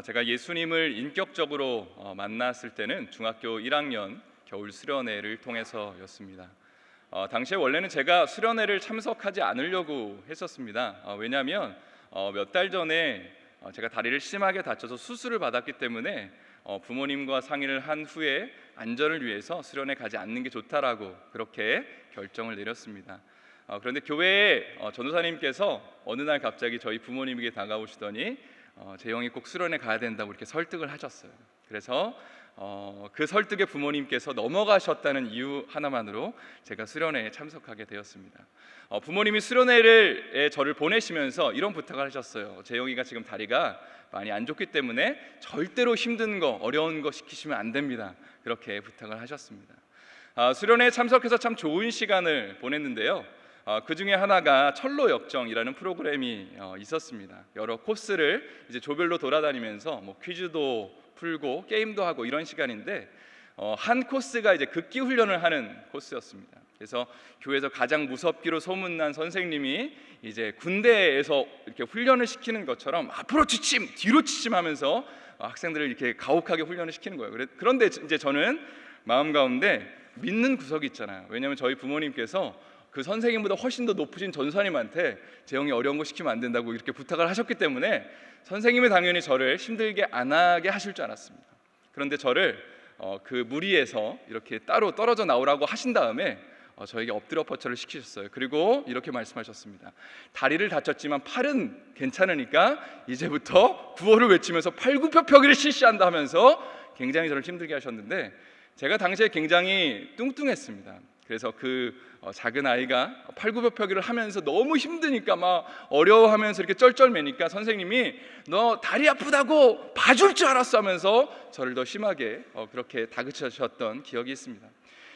제가 예수님을 인격적으로 만났을 때는 중학교 1학년 겨울 수련회를 통해서였습니다. 당시에 원래는 제가 수련회를 참석하지 않으려고 했었습니다. 왜냐하면 몇 달 전에 제가 다리를 심하게 다쳐서 수술을 받았기 때문에 부모님과 상의를 한 후에 안전을 위해서 수련회 가지 않는 게 좋다라고 그렇게 결정을 내렸습니다. 그런데 교회에 전도사님께서 어느 날 갑자기 저희 부모님에게 다가오시더니 재영이 꼭 수련회 가야 된다고 이렇게 설득을 하셨어요. 그래서 그 설득에 부모님께서 넘어가셨다는 이유 하나만으로 제가 수련회에 참석하게 되었습니다. 부모님이 수련회에 저를 보내시면서 이런 부탁을 하셨어요. 재영이가 지금 다리가 많이 안 좋기 때문에 절대로 힘든 거, 어려운 거 시키시면 안 됩니다. 그렇게 부탁을 하셨습니다. 수련회에 참석해서 참 좋은 시간을 보냈는데요. 그 중에 하나가 철로 역정이라는 프로그램이 있었습니다. 여러 코스를 이제 조별로 돌아다니면서 퀴즈도 풀고 게임도 하고 이런 시간인데 한 코스가 이제 극기 훈련을 하는 코스였습니다. 그래서 교회에서 가장 무섭기로 소문난 선생님이 이제 군대에서 이렇게 훈련을 시키는 것처럼 앞으로 지침, 뒤로 지침하면서 학생들을 이렇게 가혹하게 훈련을 시키는 거예요. 그런데 이제 저는 마음 가운데 믿는 구석이 있잖아요. 왜냐하면 저희 부모님께서 그 선생님보다 훨씬 더 높으신 전사님한테 재영이 어려운 거 시키면 안 된다고 이렇게 부탁을 하셨기 때문에 선생님이 당연히 저를 힘들게 안 하게 하실 줄 알았습니다. 그런데 저를 그 무리에서 이렇게 따로 떨어져 나오라고 하신 다음에 저에게 엎드려 퍼쳐를 시키셨어요. 그리고 이렇게 말씀하셨습니다. 다리를 다쳤지만 팔은 괜찮으니까 이제부터 구호를 외치면서 팔굽혀펴기를 실시한다 하면서 굉장히 저를 힘들게 하셨는데 제가 당시에 굉장히 뚱뚱했습니다. 그래서 그 작은 아이가 팔굽혀펴기를 하면서 너무 힘드니까 막 어려워하면서 이렇게 쩔쩔매니까 선생님이 너 다리 아프다고 봐줄 줄 알았어 하면서 저를 더 심하게 그렇게 다그치셨던 기억이 있습니다.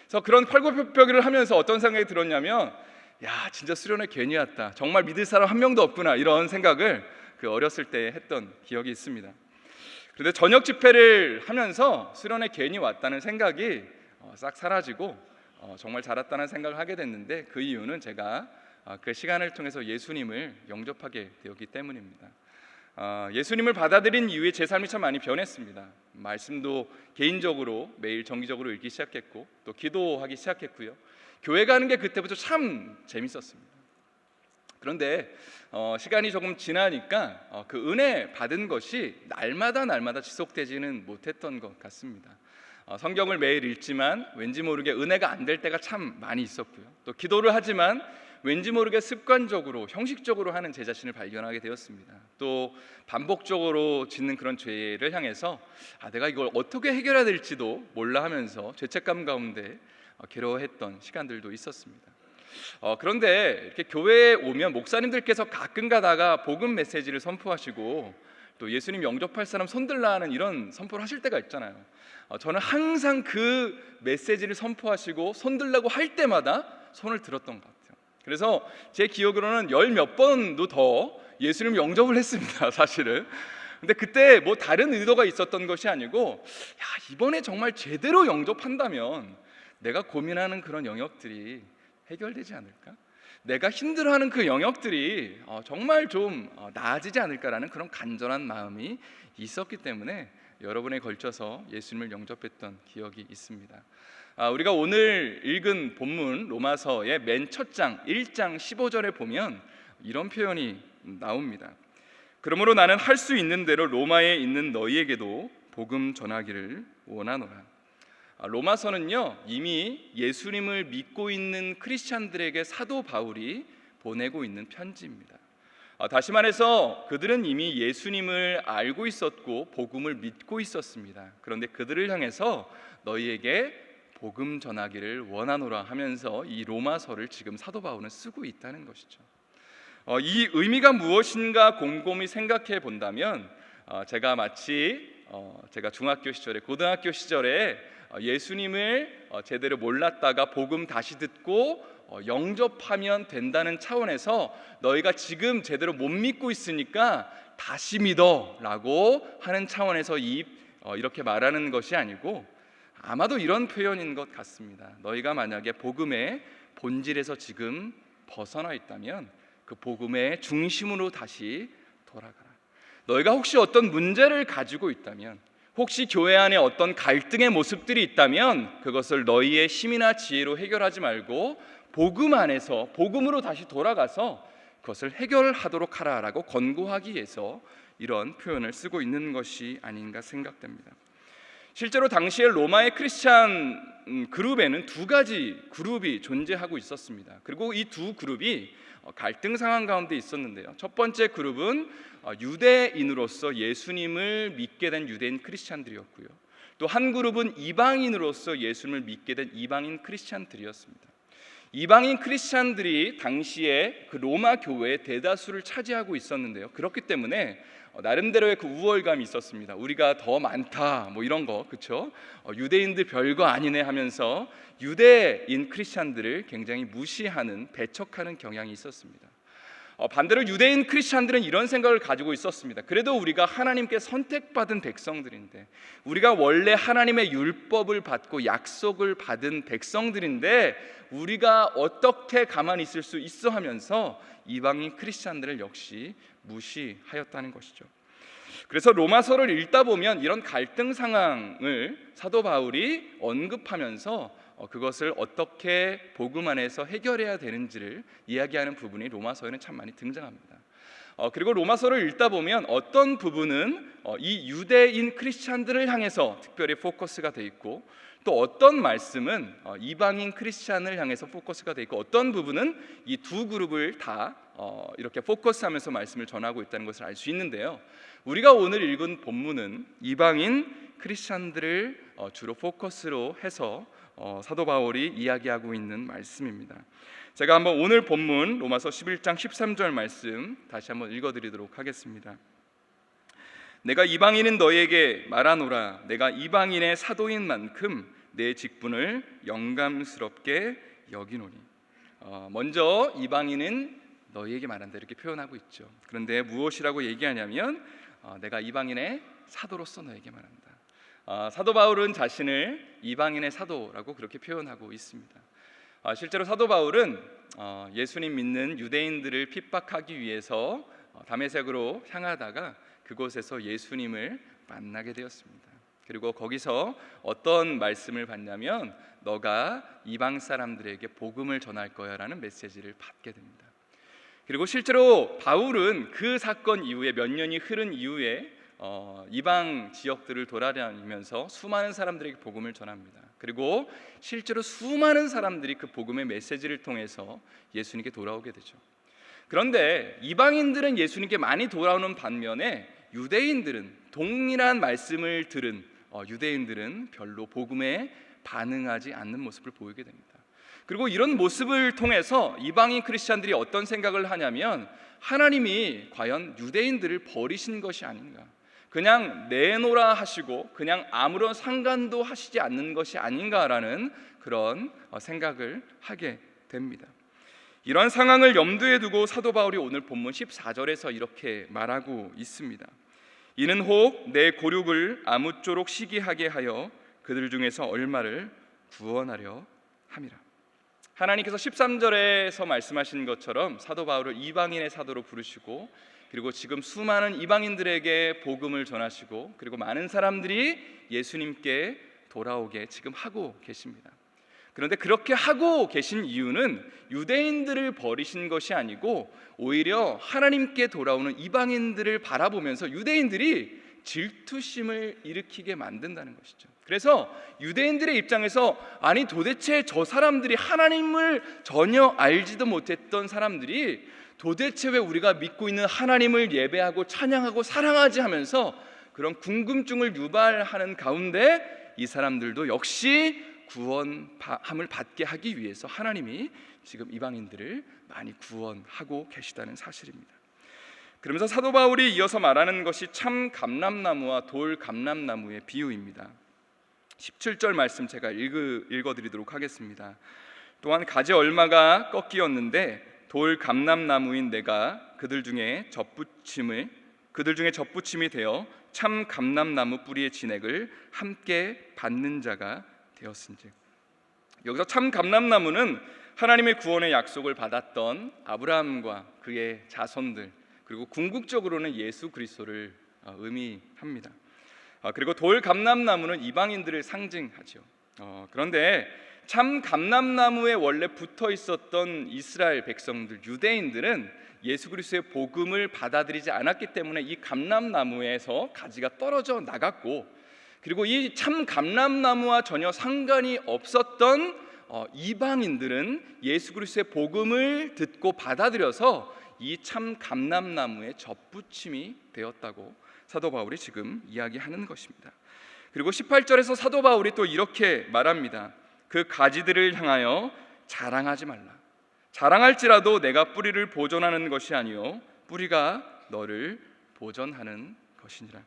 그래서 그런 팔굽혀펴기를 하면서 어떤 생각이 들었냐면 야 진짜 수련회 괜히 왔다, 정말 믿을 사람 한 명도 없구나, 이런 생각을 그 어렸을 때 했던 기억이 있습니다. 그런데 저녁 집회를 하면서 수련회 괜히 왔다는 생각이 싹 사라지고 정말 잘 왔다는 생각을 하게 됐는데 그 이유는 제가 그 시간을 통해서 예수님을 영접하게 되었기 때문입니다. 예수님을 받아들인 이후에 제 삶이 참 많이 변했습니다. 말씀도 개인적으로 매일 정기적으로 읽기 시작했고 또 기도하기 시작했고요. 교회 가는 게 그때부터 참 재밌었습니다. 그런데 시간이 조금 지나니까 그 은혜 받은 것이 날마다 지속되지는 못했던 것 같습니다. 성경을 매일 읽지만 왠지 모르게 은혜가 안 될 때가 참 많이 있었고요. 또 기도를 하지만 왠지 모르게 습관적으로 형식적으로 하는 제 자신을 발견하게 되었습니다. 또 반복적으로 짓는 그런 죄를 향해서 내가 이걸 어떻게 해결해야 될지도 몰라 하면서 죄책감 가운데 괴로워했던 시간들도 있었습니다. 그런데 이렇게 교회에 오면 목사님들께서 가끔 가다가 복음 메시지를 선포하시고 또 예수님 영접할 사람 손들라 하는 이런 선포를 하실 때가 있잖아요. 저는 항상 그 메시지를 선포하시고 손들라고 할 때마다 손을 들었던 것 같아요. 그래서 제 기억으로는 열 몇 번도 더 예수님 영접을 했습니다, 사실은. 근데 그때 뭐 다른 의도가 있었던 것이 아니고 이번에 정말 제대로 영접한다면 내가 고민하는 그런 영역들이 해결되지 않을까? 내가 힘들어하는 그 영역들이 정말 좀 나아지지 않을까라는 그런 간절한 마음이 있었기 때문에 여러 번에 걸쳐서 예수님을 영접했던 기억이 있습니다. 우리가 오늘 읽은 본문 로마서의 맨 첫 장 1장 15절에 보면 이런 표현이 나옵니다. 그러므로 나는 할 수 있는 대로 로마에 있는 너희에게도 복음 전하기를 원하노라. 로마서는요 이미 예수님을 믿고 있는 크리스찬들에게 사도 바울이 보내고 있는 편지입니다. 다시 말해서 그들은 이미 예수님을 알고 있었고 복음을 믿고 있었습니다. 그런데 그들을 향해서 너희에게 복음 전하기를 원하노라 하면서 이 로마서를 지금 사도 바울은 쓰고 있다는 것이죠. 이 의미가 무엇인가 곰곰이 생각해 본다면 제가 마치 제가 중학교 시절에 고등학교 시절에 예수님을 제대로 몰랐다가 복음 다시 듣고 영접하면 된다는 차원에서 너희가 지금 제대로 못 믿고 있으니까 다시 믿어 라고 하는 차원에서 이렇게 말하는 것이 아니고 아마도 이런 표현인 것 같습니다. 너희가 만약에 복음의 본질에서 지금 벗어나 있다면 그 복음의 중심으로 다시 돌아가라. 너희가 혹시 어떤 문제를 가지고 있다면, 혹시 교회 안에 어떤 갈등의 모습들이 있다면 그것을 너희의 힘이나 지혜로 해결하지 말고 복음 안에서, 복음으로 다시 돌아가서 그것을 해결하도록 하라라고 권고하기 위해서 이런 표현을 쓰고 있는 것이 아닌가 생각됩니다. 실제로 당시에 로마의 크리스찬 그룹에는 두 가지 그룹이 존재하고 있었습니다. 그리고 이 두 그룹이 갈등 상황 가운데 있었는데요. 첫 번째 그룹은 유대인으로서 예수님을 믿게 된 유대인 크리스찬들이었고요. 또 한 그룹은 이방인으로서 예수님을 믿게 된 이방인 크리스찬들이었습니다. 이방인 크리스찬들이 당시에 그 로마 교회의 대다수를 차지하고 있었는데요. 그렇기 때문에 나름대로의 그 우월감이 있었습니다. 우리가 더 많다, 뭐 이런 거, 그렇죠? 유대인들 별거 아니네 하면서 유대인 크리스찬들을 굉장히 무시하는, 배척하는 경향이 있었습니다. 반대로 유대인 크리스찬들은 이런 생각을 가지고 있었습니다. 그래도 우리가 하나님께 선택받은 백성들인데, 우리가 원래 하나님의 율법을 받고 약속을 받은 백성들인데 우리가 어떻게 가만히 있을 수 있어 하면서 이방인 크리스찬들을 역시 무시하였다는 것이죠. 그래서 로마서를 읽다 보면 이런 갈등 상황을 사도 바울이 언급하면서 그것을 어떻게 복음 안에서 해결해야 되는지를 이야기하는 부분이 로마서에는 참 많이 등장합니다. 그리고 로마서를 읽다 보면 어떤 부분은 이 유대인 크리스찬들을 향해서 특별히 포커스가 돼 있고, 또 어떤 말씀은 이방인 크리스찬을 향해서 포커스가 돼 있고, 어떤 부분은 이 두 그룹을 다 이렇게 포커스하면서 말씀을 전하고 있다는 것을 알 수 있는데요. 우리가 오늘 읽은 본문은 이방인 크리스찬들을 주로 포커스로 해서 사도 바울이 이야기하고 있는 말씀입니다. 제가 한번 오늘 본문 로마서 11장 13절 말씀 다시 한번 읽어드리도록 하겠습니다. 내가 이방인은 너희에게 말하노라. 내가 이방인의 사도인 만큼 내 직분을 영감스럽게 여기노니. 먼저 이방인은 너희에게 말한다 이렇게 표현하고 있죠. 그런데 무엇이라고 얘기하냐면 내가 이방인의 사도로서 너에게 말한다. 사도 바울은 자신을 이방인의 사도라고 그렇게 표현하고 있습니다. 실제로 사도 바울은 예수님 믿는 유대인들을 핍박하기 위해서 다메섹으로 향하다가 그곳에서 예수님을 만나게 되었습니다. 그리고 거기서 어떤 말씀을 받냐면 너가 이방 사람들에게 복음을 전할 거야 라는 메시지를 받게 됩니다. 그리고 실제로 바울은 그 사건 이후에 몇 년이 흐른 이후에 이방 지역들을 돌아다니면서 수많은 사람들에게 복음을 전합니다. 그리고 실제로 수많은 사람들이 그 복음의 메시지를 통해서 예수님께 돌아오게 되죠. 그런데 이방인들은 예수님께 많이 돌아오는 반면에 유대인들은, 동일한 말씀을 들은 유대인들은 별로 복음에 반응하지 않는 모습을 보이게 됩니다. 그리고 이런 모습을 통해서 이방인 크리스찬들이 어떤 생각을 하냐면 하나님이 과연 유대인들을 버리신 것이 아닌가, 그냥 내놓으라 하시고 그냥 아무런 상관도 하시지 않는 것이 아닌가라는 그런 생각을 하게 됩니다. 이런 상황을 염두에 두고 사도 바울이 오늘 본문 14절에서 이렇게 말하고 있습니다. 이는 혹 내 고륙을 아무쪼록 시기하게 하여 그들 중에서 얼마를 구원하려 함이라. 하나님께서 13절에서 말씀하신 것처럼 사도 바울을 이방인의 사도로 부르시고, 그리고 지금 수많은 이방인들에게 복음을 전하시고, 그리고 많은 사람들이 예수님께 돌아오게 지금 하고 계십니다. 그런데 그렇게 하고 계신 이유는 유대인들을 버리신 것이 아니고 오히려 하나님께 돌아오는 이방인들을 바라보면서 유대인들이 질투심을 일으키게 만든다는 것이죠. 그래서 유대인들의 입장에서 아니 도대체 저 사람들이 하나님을 전혀 알지도 못했던 사람들이 도대체 왜 우리가 믿고 있는 하나님을 예배하고 찬양하고 사랑하지 하면서 그런 궁금증을 유발하는 가운데 이 사람들도 역시 구원함을 받게 하기 위해서 하나님이 지금 이방인들을 많이 구원하고 계시다는 사실입니다. 그러면서 사도 바울이 이어서 말하는 것이 참 감람나무와 돌 감람나무의 비유입니다. 17절 말씀 제가 읽어드리도록 하겠습니다. 또한 가지 얼마가 꺾이었는데 돌 감람나무인 내가 그들 중에 젖붙임이 되어 참 감람나무 뿌리의 진액을 함께 받는 자가 되었은즉. 여기서 참 감람나무는 하나님의 구원의 약속을 받았던 아브라함과 그의 자손들, 그리고 궁극적으로는 예수 그리스도를 의미합니다. 그리고 돌 감람나무는 이방인들을 상징하죠. 그런데 참 감람나무에 원래 붙어 있었던 이스라엘 백성들, 유대인들은 예수 그리스도의 복음을 받아들이지 않았기 때문에 이 감람나무에서 가지가 떨어져 나갔고, 그리고 이 참 감람나무와 전혀 상관이 없었던 이방인들은 예수 그리스도의 복음을 듣고 받아들여서 이 참 감람나무에 접붙임이 되었다고 사도 바울이 지금 이야기하는 것입니다. 그리고 18절에서 사도 바울이 또 이렇게 말합니다. 그 가지들을 향하여 자랑하지 말라. 자랑할지라도 내가 뿌리를 보존하는 것이 아니요 뿌리가 너를 보존하는 것이니라.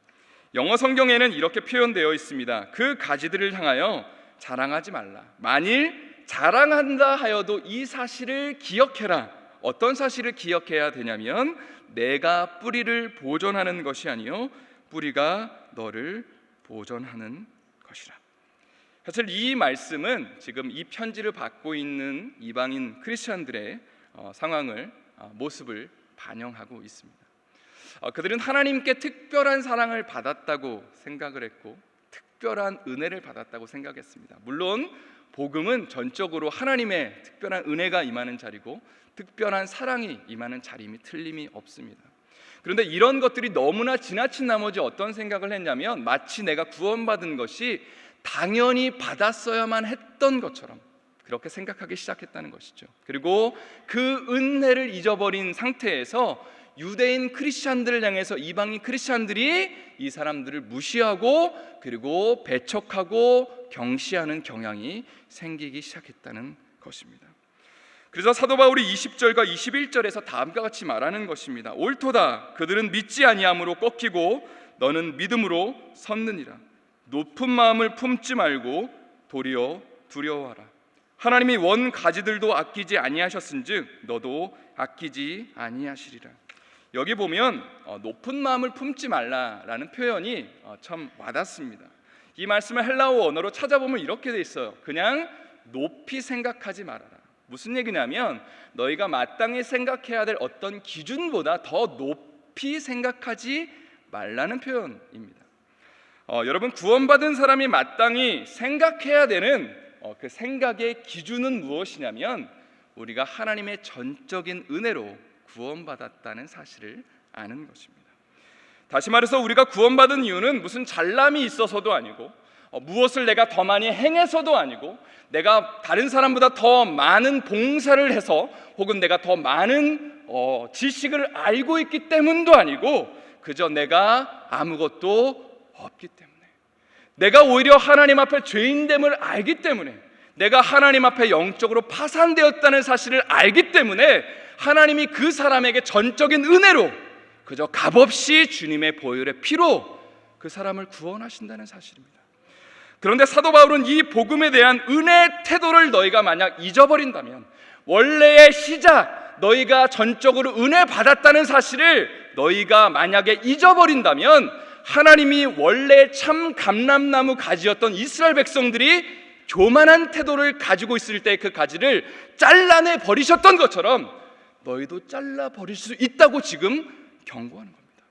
영어 성경에는 이렇게 표현되어 있습니다. 그 가지들을 향하여 자랑하지 말라. 만일 자랑한다 하여도 이 사실을 기억해라. 어떤 사실을 기억해야 되냐면 내가 뿌리를 보존하는 것이 아니요 뿌리가 너를 보존하는 것이라. 사실 이 말씀은 지금 이 편지를 받고 있는 이방인 크리스천들의 상황을, 모습을 반영하고 있습니다. 그들은 하나님께 특별한 사랑을 받았다고 생각을 했고 특별한 은혜를 받았다고 생각했습니다. 물론 복음은 전적으로 하나님의 특별한 은혜가 임하는 자리고 특별한 사랑이 임하는 자리임이 틀림이 없습니다. 그런데 이런 것들이 너무나 지나친 나머지 어떤 생각을 했냐면 마치 내가 구원받은 것이 당연히 받았어야만 했던 것처럼 그렇게 생각하기 시작했다는 것이죠. 그리고 그 은혜를 잊어버린 상태에서 유대인 크리스찬들을 향해서 이방인 크리스찬들이 이 사람들을 무시하고 그리고 배척하고 경시하는 경향이 생기기 시작했다는 것입니다. 그래서 사도 바울이 20절과 21절에서 다음과 같이 말하는 것입니다. 옳도다. 그들은 믿지 아니함으로 꺾이고 너는 믿음으로 섰느니라. 높은 마음을 품지 말고 도리어 두려워하라. 하나님이 원 가지들도 아끼지 아니하셨은즉 너도 아끼지 아니하시리라. 여기 보면 높은 마음을 품지 말라라는 표현이 참 와닿습니다. 이 말씀을 헬라어 언어로 찾아보면 이렇게 돼 있어요. 그냥 높이 생각하지 말아라. 무슨 얘기냐면 너희가 마땅히 생각해야 될 어떤 기준보다 더 높이 생각하지 말라는 표현입니다. 여러분, 구원받은 사람이 마땅히 생각해야 되는 그 생각의 기준은 무엇이냐면 우리가 하나님의 전적인 은혜로 구원받았다는 사실을 아는 것입니다. 다시 말해서 우리가 구원받은 이유는 무슨 잘남이 있어서도 아니고 무엇을 내가 더 많이 행해서도 아니고 내가 다른 사람보다 더 많은 봉사를 해서 혹은 내가 더 많은 지식을 알고 있기 때문도 아니고 그저 내가 아무것도 없기 때문에, 내가 오히려 하나님 앞에 죄인됨을 알기 때문에, 내가 하나님 앞에 영적으로 파산되었다는 사실을 알기 때문에 하나님이 그 사람에게 전적인 은혜로 그저 값없이 주님의 보혈의 피로 그 사람을 구원하신다는 사실입니다. 그런데 사도 바울은 이 복음에 대한 은혜의 태도를 너희가 만약 잊어버린다면, 원래의 시작, 너희가 전적으로 은혜 받았다는 사실을 너희가 만약에 잊어버린다면 하나님이 원래 참 감람나무 가지였던 이스라엘 백성들이 교만한 태도를 가지고 있을 때 그 가지를 잘라내 버리셨던 것처럼 너희도 잘라 버릴 수 있다고 지금 경고하는 겁니다.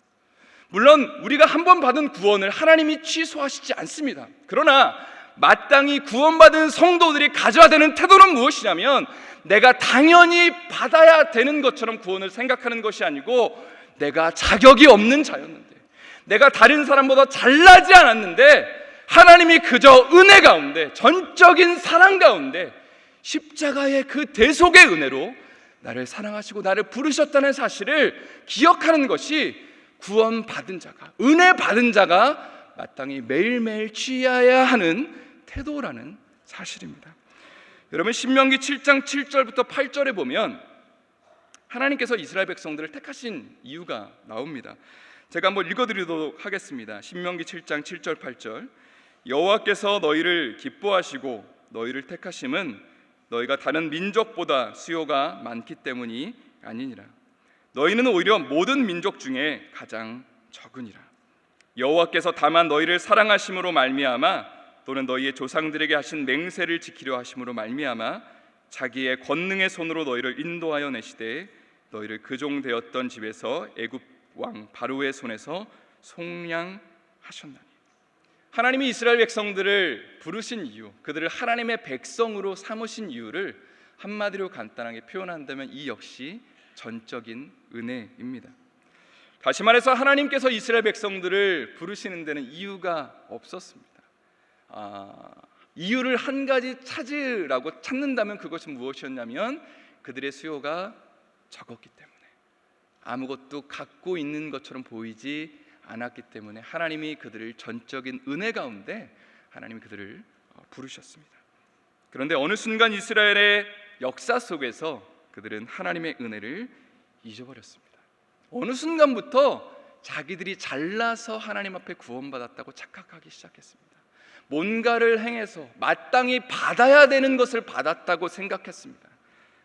물론 우리가 한 번 받은 구원을 하나님이 취소하시지 않습니다. 그러나 마땅히 구원받은 성도들이 가져야 되는 태도는 무엇이냐면 내가 당연히 받아야 되는 것처럼 구원을 생각하는 것이 아니고 내가 자격이 없는 자였는데, 내가 다른 사람보다 잘나지 않았는데 하나님이 그저 은혜 가운데, 전적인 사랑 가운데 십자가의 그 대속의 은혜로 나를 사랑하시고 나를 부르셨다는 사실을 기억하는 것이 구원받은 자가, 은혜 받은 자가 마땅히 매일매일 취해야 하는 태도라는 사실입니다. 여러분, 신명기 7장 7절부터 8절에 보면 하나님께서 이스라엘 백성들을 택하신 이유가 나옵니다. 제가 한번 읽어드리도록 하겠습니다. 신명기 7장 7절 8절. 여호와께서 너희를 기뻐하시고 너희를 택하심은 너희가 다른 민족보다 수요가 많기 때문이 아니니라. 너희는 오히려 모든 민족 중에 가장 적으니라. 여호와께서 다만 너희를 사랑하심으로 말미암아 또는 너희의 조상들에게 하신 맹세를 지키려 하심으로 말미암아 자기의 권능의 손으로 너희를 인도하여 내시되 너희를 그 종 되었던 집에서 애굽 왕 바로의 손에서 속량하셨나니. 하나님이 이스라엘 백성들을 부르신 이유, 그들을 하나님의 백성으로 삼으신 이유를 한마디로 간단하게 표현한다면 이 역시 전적인 은혜입니다. 다시 말해서 하나님께서 이스라엘 백성들을 부르시는 데는 이유가 없었습니다. 이유를 한 가지 찾는다면 그것은 무엇이었냐면 그들의 수요가 적었기 때문에, 아무것도 갖고 있는 것처럼 보이지 않았기 때문에 하나님이 그들을 전적인 은혜 가운데 하나님이 그들을 부르셨습니다. 그런데 어느 순간 이스라엘의 역사 속에서 그들은 하나님의 은혜를 잊어버렸습니다. 어느 순간부터 자기들이 잘나서 하나님 앞에 구원받았다고 착각하기 시작했습니다. 뭔가를 행해서 마땅히 받아야 되는 것을 받았다고 생각했습니다.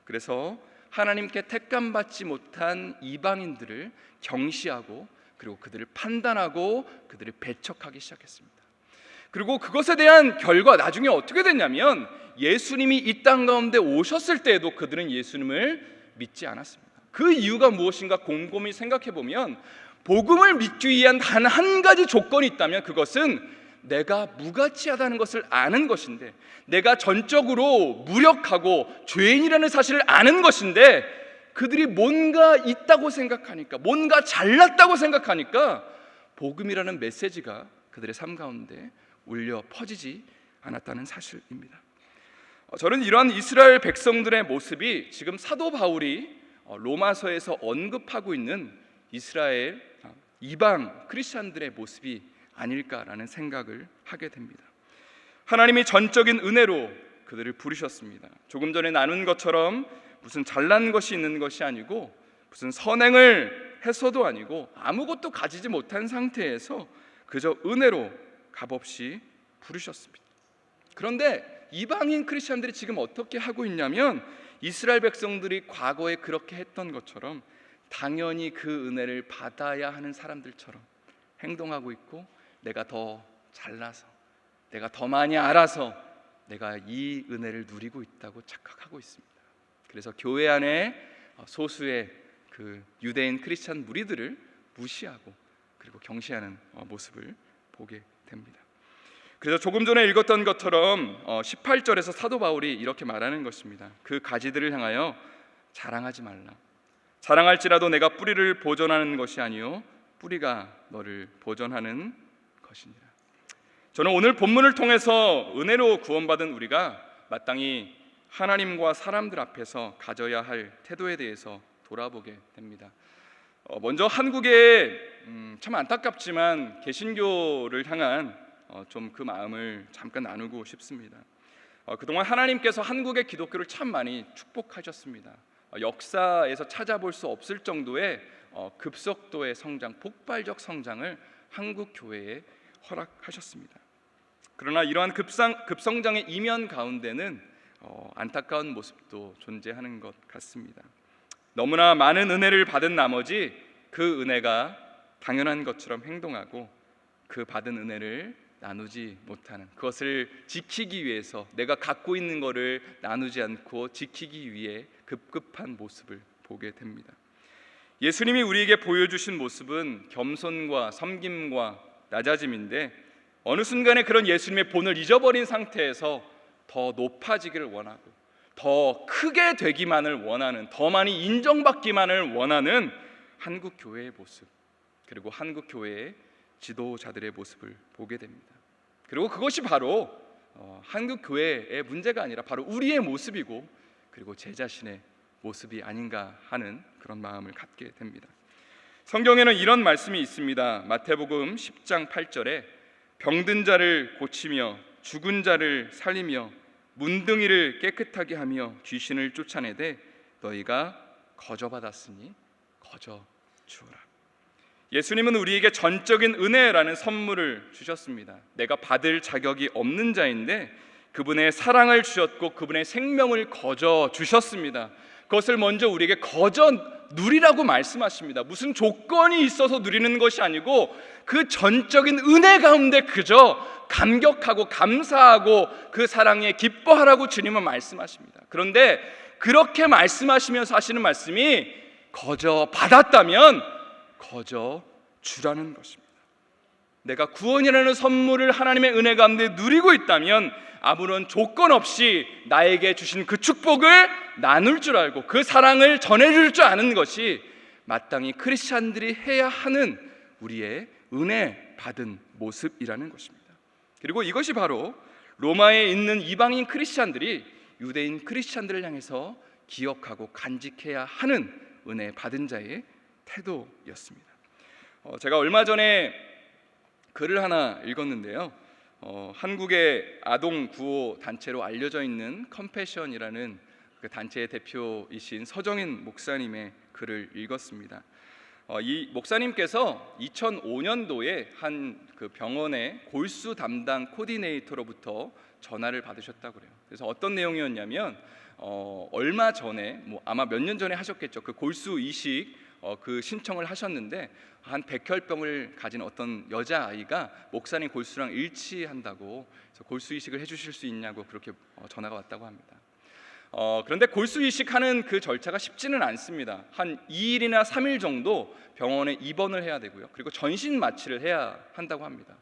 그래서 하나님께 택감받지 못한 이방인들을 경시하고 그리고 그들을 판단하고 그들을 배척하기 시작했습니다. 그리고 그것에 대한 결과 나중에 어떻게 됐냐면 예수님이 이 땅 가운데 오셨을 때에도 그들은 예수님을 믿지 않았습니다. 그 이유가 무엇인가 곰곰이 생각해 보면 복음을 믿기 위한 단 한 가지 조건이 있다면 그것은 내가 무가치하다는 것을 아는 것인데, 내가 전적으로 무력하고 죄인이라는 사실을 아는 것인데, 그들이 뭔가 있다고 생각하니까, 뭔가 잘났다고 생각하니까 복음이라는 메시지가 그들의 삶 가운데 울려 퍼지지 않았다는 사실입니다. 저는 이러한 이스라엘 백성들의 모습이 지금 사도 바울이 로마서에서 언급하고 있는 이스라엘 이방 크리스찬들의 모습이 아닐까라는 생각을 하게 됩니다. 하나님이 전적인 은혜로 그들을 부르셨습니다. 조금 전에 나눈 것처럼 무슨 잘난 것이 있는 것이 아니고 무슨 선행을 해서도 아니고 아무것도 가지지 못한 상태에서 그저 은혜로 값없이 부르셨습니다. 그런데 이방인 크리스천들이 지금 어떻게 하고 있냐면 이스라엘 백성들이 과거에 그렇게 했던 것처럼 당연히 그 은혜를 받아야 하는 사람들처럼 행동하고 있고, 내가 더 잘나서, 내가 더 많이 알아서 내가 이 은혜를 누리고 있다고 착각하고 있습니다. 그래서 교회 안에 소수의 그 유대인 크리스찬 무리들을 무시하고 그리고 경시하는 모습을 보게 됩니다. 그래서 조금 전에 읽었던 것처럼 18절에서 사도 바울이 이렇게 말하는 것입니다. 그 가지들을 향하여 자랑하지 말라. 자랑할지라도 내가 뿌리를 보존하는 것이 아니요 뿌리가 너를 보존하는 것이니라. 저는 오늘 본문을 통해서 은혜로 구원받은 우리가 마땅히 하나님과 사람들 앞에서 가져야 할 태도에 대해서 돌아보게 됩니다. 먼저 한국에 참 안타깝지만 개신교를 향한 좀 그 마음을 잠깐 나누고 싶습니다. 그동안 하나님께서 한국의 기독교를 참 많이 축복하셨습니다. 역사에서 찾아볼 수 없을 정도의 급속도의 성장, 폭발적 성장을 한국 교회에 허락하셨습니다. 그러나 이러한 급성장의 이면 가운데는 안타까운 모습도 존재하는 것 같습니다. 너무나 많은 은혜를 받은 나머지 그 은혜가 당연한 것처럼 행동하고 그 받은 은혜를 나누지 못하는, 그것을 지키기 위해서 내가 갖고 있는 것을 나누지 않고 지키기 위해 급급한 모습을 보게 됩니다. 예수님이 우리에게 보여주신 모습은 겸손과 섬김과 낮아짐인데, 어느 순간에 그런 예수님의 본을 잊어버린 상태에서 더 높아지기를 원하고 더 크게 되기만을 원하는, 더 많이 인정받기만을 원하는 한국 교회의 모습, 그리고 한국 교회의 지도자들의 모습을 보게 됩니다. 그리고 그것이 바로 한국 교회의 문제가 아니라 바로 우리의 모습이고 그리고 제 자신의 모습이 아닌가 하는 그런 마음을 갖게 됩니다. 성경에는 이런 말씀이 있습니다. 마태복음 10장 8절에 병든 자를 고치며 죽은 자를 살리며 문둥이를 깨끗하게 하며 귀신을 쫓아내되 너희가 거저받았으니 거저 주어라. 예수님은 우리에게 전적인 은혜라는 선물을 주셨습니다. 내가 받을 자격이 없는 자인데 그분의 사랑을 주셨고 그분의 생명을 거저 주셨습니다. 그것을 먼저 우리에게 거저 누리라고 말씀하십니다. 무슨 조건이 있어서 누리는 것이 아니고 그 전적인 은혜 가운데 그저 감격하고 감사하고 그 사랑에 기뻐하라고 주님은 말씀하십니다. 그런데 그렇게 말씀하시면서 하시는 말씀이 거저 받았다면 거저 주라는 것입니다. 내가 구원이라는 선물을 하나님의 은혜 가운데 누리고 있다면 아무런 조건 없이 나에게 주신 그 축복을 나눌 줄 알고 그 사랑을 전해줄 줄 아는 것이 마땅히 크리스찬들이 해야 하는 우리의 은혜 받은 모습이라는 것입니다. 그리고 이것이 바로 로마에 있는 이방인 크리스찬들이 유대인 크리스찬들을 향해서 기억하고 간직해야 하는 은혜 받은 자의 태도였습니다. 제가 얼마 전에 글을 하나 읽었는데요. 한국의 아동 구호 단체로 알려져 있는 컴패션이라는 그 단체의 대표이신 서정인 목사님의 글을 읽었습니다. 이 목사님께서 2005년도에 한 그 병원의 골수 담당 코디네이터로부터 전화를 받으셨다고 그래요. 그래서 어떤 내용이었냐면 얼마 전에 아마 몇 년 전에 하셨겠죠. 그 골수 이식 그 신청을 하셨는데 한 백혈병을 가진 어떤 여자아이가 목사님 골수랑 일치한다고 그래서 골수 이식을 해주실 수 있냐고 그렇게 전화가 왔다고 합니다. 그런데 골수 이식하는 그 절차가 쉽지는 않습니다. 한 2일이나 3일 정도 병원에 입원을 해야 되고요. 그리고 전신 마취를 해야 한다고 합니다.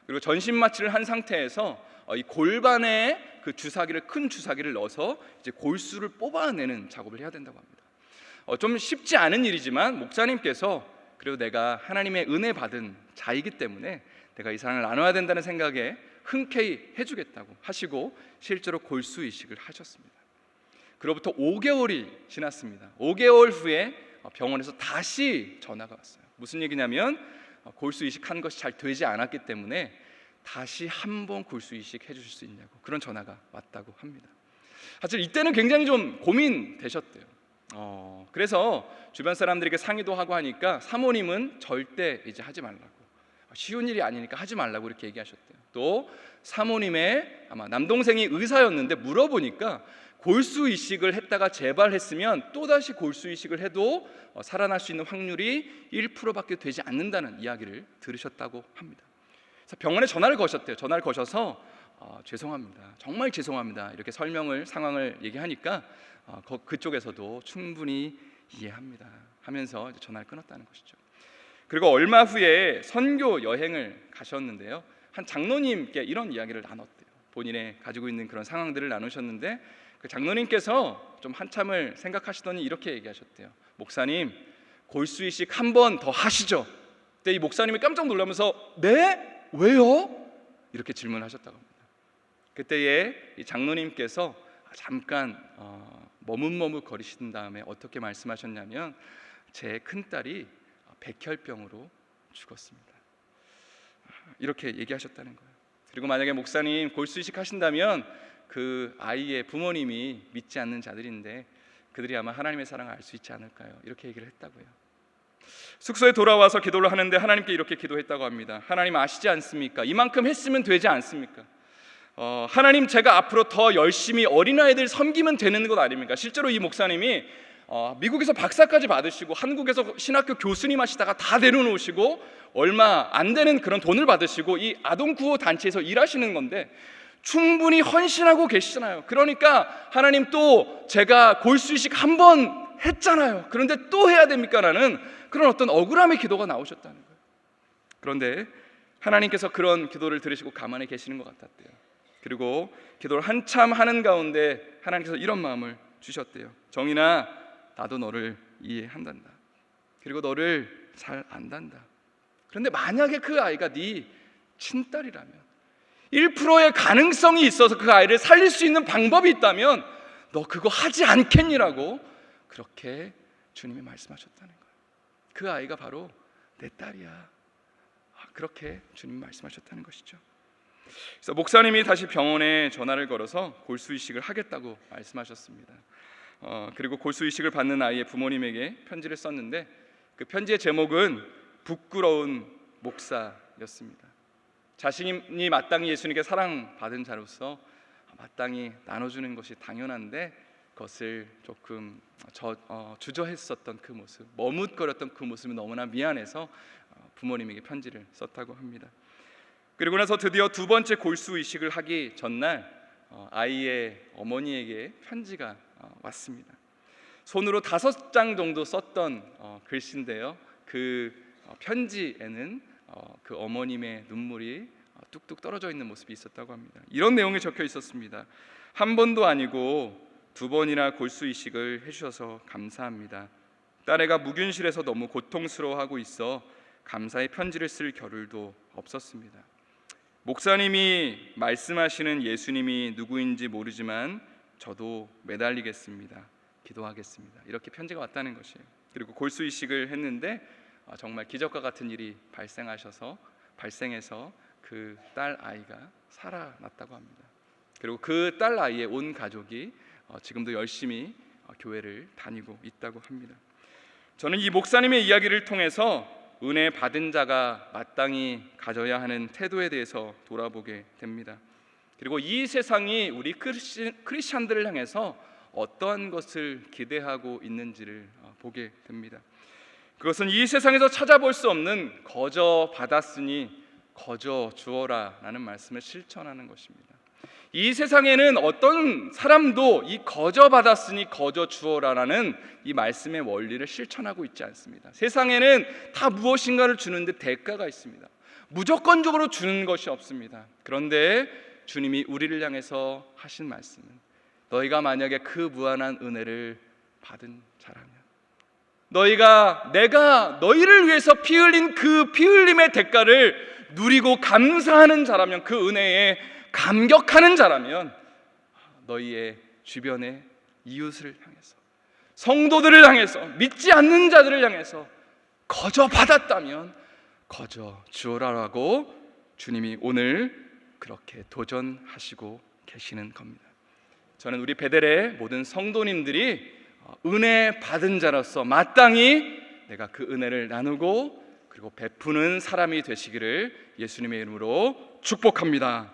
그리고 전신 마취를 한 상태에서 이 골반에 그 주사기를 큰 주사기를 넣어서 이제 골수를 뽑아내는 작업을 해야 된다고 합니다. 좀 쉽지 않은 일이지만 목사님께서 그래도 내가 하나님의 은혜 받은 자이기 때문에 내가 이 사랑을 나눠야 된다는 생각에 흔쾌히 해주겠다고 하시고 실제로 골수 이식을 하셨습니다. 그로부터 5개월이 지났습니다. 5개월 후에 병원에서 다시 전화가 왔어요. 무슨 얘기냐면 골수 이식한 것이 잘 되지 않았기 때문에 다시 한번 골수 이식 해주실 수 있냐고 그런 전화가 왔다고 합니다. 사실 이때는 굉장히 좀 고민되셨대요. 그래서 주변 사람들에게 상의도 하고 하니까 사모님은 절대 이제 하지 말라고, 쉬운 일이 아니니까 하지 말라고 이렇게 얘기하셨대요. 또 사모님의 아마 남동생이 의사였는데 물어보니까 골수 이식을 했다가 재발했으면 또다시 골수 이식을 해도 살아날 수 있는 확률이 1%밖에 되지 않는다는 이야기를 들으셨다고 합니다. 그래서 병원에 전화를 거셨대요. 전화를 거셔서 죄송합니다, 정말 죄송합니다 이렇게 상황을 얘기하니까 그쪽에서도 충분히 이해합니다 하면서 이제 전화를 끊었다는 것이죠. 그리고 얼마 후에 선교 여행을 가셨는데요. 한 장로님께 이런 이야기를 나눴대요. 본인의 가지고 있는 그런 상황들을 나누셨는데 그 장로님께서 좀 한참을 생각하시더니 이렇게 얘기하셨대요. 목사님, 골수 이식 한 번 더 하시죠. 그때 이 목사님이 깜짝 놀라면서 네? 왜요? 이렇게 질문하셨다고 합니다. 그때에 이 장로님께서 잠깐 머뭇머뭇 거리신 다음에 어떻게 말씀하셨냐면 제 큰딸이 백혈병으로 죽었습니다. 이렇게 얘기하셨다는 거예요. 그리고 만약에 목사님 골수 이식 하신다면 그 아이의 부모님이 믿지 않는 자들인데 그들이 아마 하나님의 사랑을 알 수 있지 않을까요? 이렇게 얘기를 했다고요. 숙소에 돌아와서 기도를 하는데 하나님께 이렇게 기도했다고 합니다. 하나님 아시지 않습니까? 이만큼 했으면 되지 않습니까? 하나님, 제가 앞으로 더 열심히 어린아이들 섬기면 되는 것 아닙니까? 실제로 이 목사님이 미국에서 박사까지 받으시고 한국에서 신학교 교수님 하시다가 다 내려놓으시고 얼마 안 되는 그런 돈을 받으시고 이 아동 구호 단체에서 일하시는 건데 충분히 헌신하고 계시잖아요. 그러니까 하나님, 또 제가 골수 이식 한 번 했잖아요. 그런데 또 해야 됩니까? 라는 그런 어떤 억울함의 기도가 나오셨다는 거예요. 그런데 하나님께서 그런 기도를 들으시고 가만히 계시는 것 같았대요. 그리고 기도를 한참 하는 가운데 하나님께서 이런 마음을 주셨대요. 정인아, 나도 너를 이해한단다. 그리고 너를 잘 안단다. 그런데 만약에 그 아이가 네 친딸이라면 1%의 가능성이 있어서 그 아이를 살릴 수 있는 방법이 있다면 너 그거 하지 않겠니라고 그렇게 주님이 말씀하셨다는 거예요. 그 아이가 바로 내 딸이야. 그렇게 주님이 말씀하셨다는 것이죠. 그래서 목사님이 다시 병원에 전화를 걸어서 골수 이식을 하겠다고 말씀하셨습니다. 그리고 골수 이식을 받는 아이의 부모님에게 편지를 썼는데 그 편지의 제목은 부끄러운 목사였습니다. 자신이 마땅히 예수님께 사랑받은 자로서 마땅히 나눠주는 것이 당연한데 그것을 조금 주저했었던 그 모습, 머뭇거렸던 그 모습이 너무나 미안해서 부모님에게 편지를 썼다고 합니다. 그리고 나서 드디어 두 번째 골수 이식을 하기 전날 아이의 어머니에게 편지가 왔습니다. 손으로 5장 정도 썼던 글씨인데요. 그 편지에는 그 어머님의 눈물이 뚝뚝 떨어져 있는 모습이 있었다고 합니다. 이런 내용이 적혀 있었습니다. 한 번도 아니고 2번이나 골수 이식을 해주셔서 감사합니다. 딸애가 무균실에서 너무 고통스러워하고 있어 감사의 편지를 쓸 겨를도 없었습니다. 목사님이 말씀하시는 예수님이 누구인지 모르지만 저도 매달리겠습니다. 기도하겠습니다. 이렇게 편지가 왔다는 것이에요. 그리고 골수 이식을 했는데 정말 기적과 같은 일이 발생해서 그 딸 아이가 살아났다고 합니다. 그리고 그 딸 아이의 온 가족이 지금도 열심히 교회를 다니고 있다고 합니다. 저는 이 목사님의 이야기를 통해서 은혜 받은 자가 마땅히 가져야 하는 태도에 대해서 돌아보게 됩니다. 그리고 이 세상이 우리 크리스찬들을 향해서 어떠한 것을 기대하고 있는지를 보게 됩니다. 그것은 이 세상에서 찾아볼 수 없는 거저 받았으니 거저 주어라 라는 말씀을 실천하는 것입니다. 이 세상에는 어떤 사람도 이 거저 받았으니 거저 주어라 라는 이 말씀의 원리를 실천하고 있지 않습니다. 세상에는 다 무엇인가를 주는데 대가가 있습니다. 무조건적으로 주는 것이 없습니다. 그런데 주님이 우리를 향해서 하신 말씀은 너희가 만약에 그 무한한 은혜를 받은 자라면, 내가 너희를 위해서 피 흘린 그 피 흘림의 대가를 누리고 감사하는 자라면, 그 은혜에 감격하는 자라면 너희의 주변의 이웃을 향해서, 성도들을 향해서, 믿지 않는 자들을 향해서 거저 받았다면 거저 주어라라고 주님이 오늘 그렇게 도전하시고 계시는 겁니다. 저는 우리 베델의 모든 성도님들이 은혜 받은 자로서 마땅히 내가 그 은혜를 나누고 그리고 베푸는 사람이 되시기를 예수님의 이름으로 축복합니다.